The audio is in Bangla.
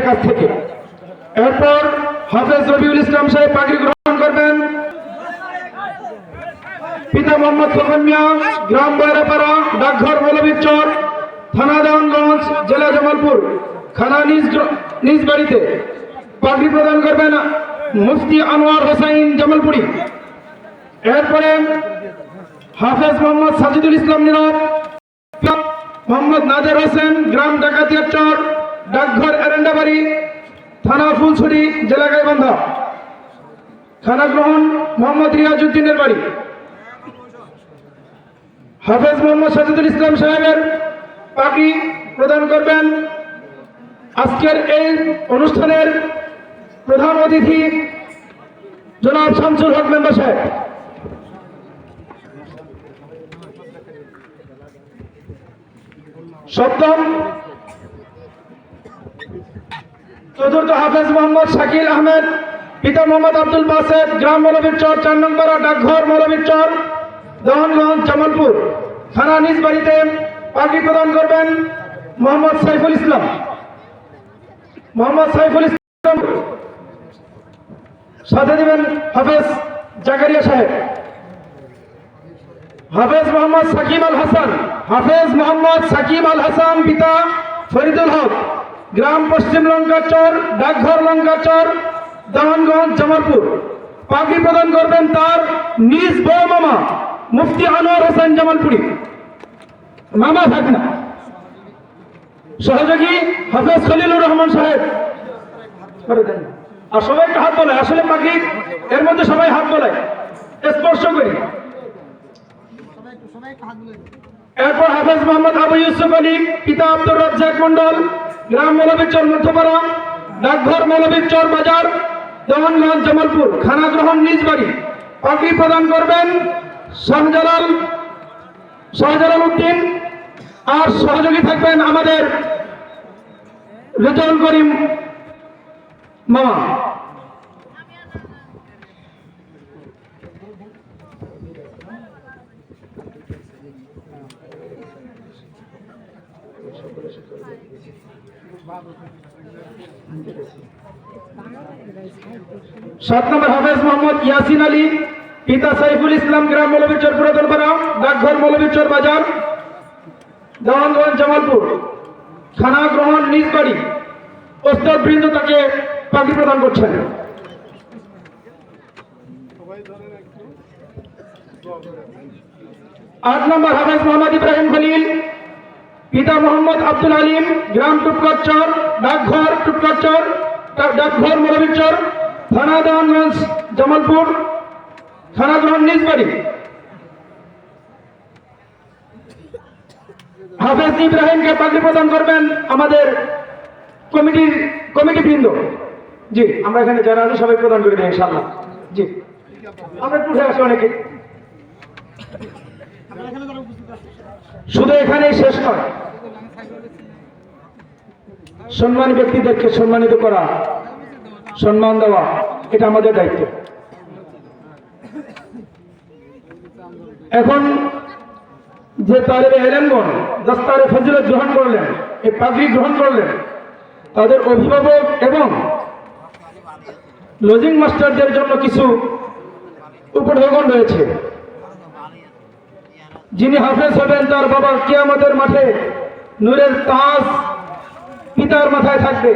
কাছ থেকে। এরপর হাফেজ রবিউল ইসলাম সাহেব পাগড়ি গ্রহণ করবেন। পিতা মোহাম্মদ খোকন মিয়া, গ্রাম বয়রাপাড়া, ডাকঘর মৌলভীর চর, থানা দেওয়ানগঞ্জ, জেলা জামালপুর, খানা নিজ বাড়িতে পাগড়ি প্রদান করবেন মুফতি আনোয়ার হোসাইন জামালপুরি। এরপরে হাফেজ মোহাম্মদ সাজিদুল ইসলাম নীরব, মোহাম্মদ নাদের হোসেন, গ্রাম ডাকাতিয়ার চর, ডাকঘর এরেন্ডাবাড়ি, থানা ফুলছড়ি, জেলা গাইবান্ধা। খানা গ্রহণ মোহাম্মদ রিয়াজউদ্দিনের বাড়ি। হাফেজ মোহাম্মদ সাজিদুল ইসলাম সাহেবের পাগড়ি প্রদান করবেন আজকের এই অনুষ্ঠানের প্রধান অতিথি জনাব শামসুল হক মেম্বার সাহেব। সপ্তম চতুর্থ হাফেজ মোহাম্মদ শাকিল আহমেদ, পিতা মোহাম্মদ আব্দুল বাসেদ, গ্রাম মৌলভীর চর, 4 নং পাড়া, ডাকঘর মৌলভীর চর, দেওয়ানগঞ্জ, জামালপুর। থানা নিজ বাড়িতে পাগড়ি প্রদান করবেন মোহাম্মদ সাইফুল ইসলাম। সাথে দিবেন হাফেজ জাকারিয়া সাহেব। হাফেজ মোহাম্মদ সাকিব আল হাসান, পিতা ফরিদুল হক, গ্রাম পশ্চিম লঙ্কাচর, ডাকঘর লঙ্কাচর, দেওয়ানগঞ্জ, জামালপুর। পাগড়ি প্রদান করবেন তার নিজ বড় মামা মুফতি আনোয়ার হোসেন জামালপুরি। মামা থাকবে না। সহযোগী হাফেজ খলিলুর রহমান সাহেব। আর সবাই একটা হাত বলায়, আসলে পাগড়ি এর মধ্যে সবাই হাত বলায়, স্পর্শ করি। এরপর হাফেজ মোহাম্মদ আবু ইউসুফ আলী, পিতা আব্দুর রাজ্জাক মন্ডল, গ্রাম মৌলভীর চর মধ্যপাড়া, ডাকঘর মৌলভীর চর বাজার, দেওয়ানগঞ্জ, জামালপুর। খানা গ্রহণ নিজ বাড়ি। পাগড়ি প্রদান করবেন শাহজালাল উদ্দিন। আর সহযোগী থাকবেন আমাদের রেজাউল করিম মামা। সাত নম্বর হাফেজ মোহাম্মদ ইয়াসিন আলী, পিতা সাইফুল ইসলাম, গ্রাম মৌলভীর চর পুরাতন পাড়া, ডাকঘর মৌলভীর চর বাজার, দেওয়ানগঞ্জ, জামালপুর। খানা গ্রহণ নিজ বাড়ি। ওস্তাদবৃন্দ তাকে পাগড়ি প্রদান করছেন। আট নম্বর হাফেজ মোহাম্মদ ইব্রাহিম খলিল, পিতা মোহাম্মদ আব্দুল আলিম, গ্রাম টুপকার চর, ডাকঘর টুপকার চর, ডাকঘর মৌলভীর চর, থানা দেওয়ানগঞ্জ, জামালপুর। খানা গ্রহণ নিজ বাড়ি। হাফেজ ইব্রাহিমকে পাগড়ি প্রদান করবেন আমাদের কমিটি বৃন্দ। জি, আমরা এখানে যারা আছি সবাই প্রদান করে দিই ইনশাআল্লাহ। জি, আমরা উঠে আসি অনেকে। শুধু এখানেই শেষ নয়, সম্মানী ব্যক্তিদেরকে সম্মানিত করা, সম্মান দেওয়া, এটা আমাদের দায়িত্ব। এখন যে তালেবে ইলমগণ দস্তারে ফজিলত গ্রহণ করলেন, এই পাগড়ি গ্রহণ করলেন, তাদের অভিভাবক এবং লজিং মাস্টারদের জন্য কিছু উপঢৌকন রয়েছে। যিনি হাফেজ হবেন তার বাবা কিয়ামতের মাঠে নূরের তাজ পিতার মাথায় থাকবে।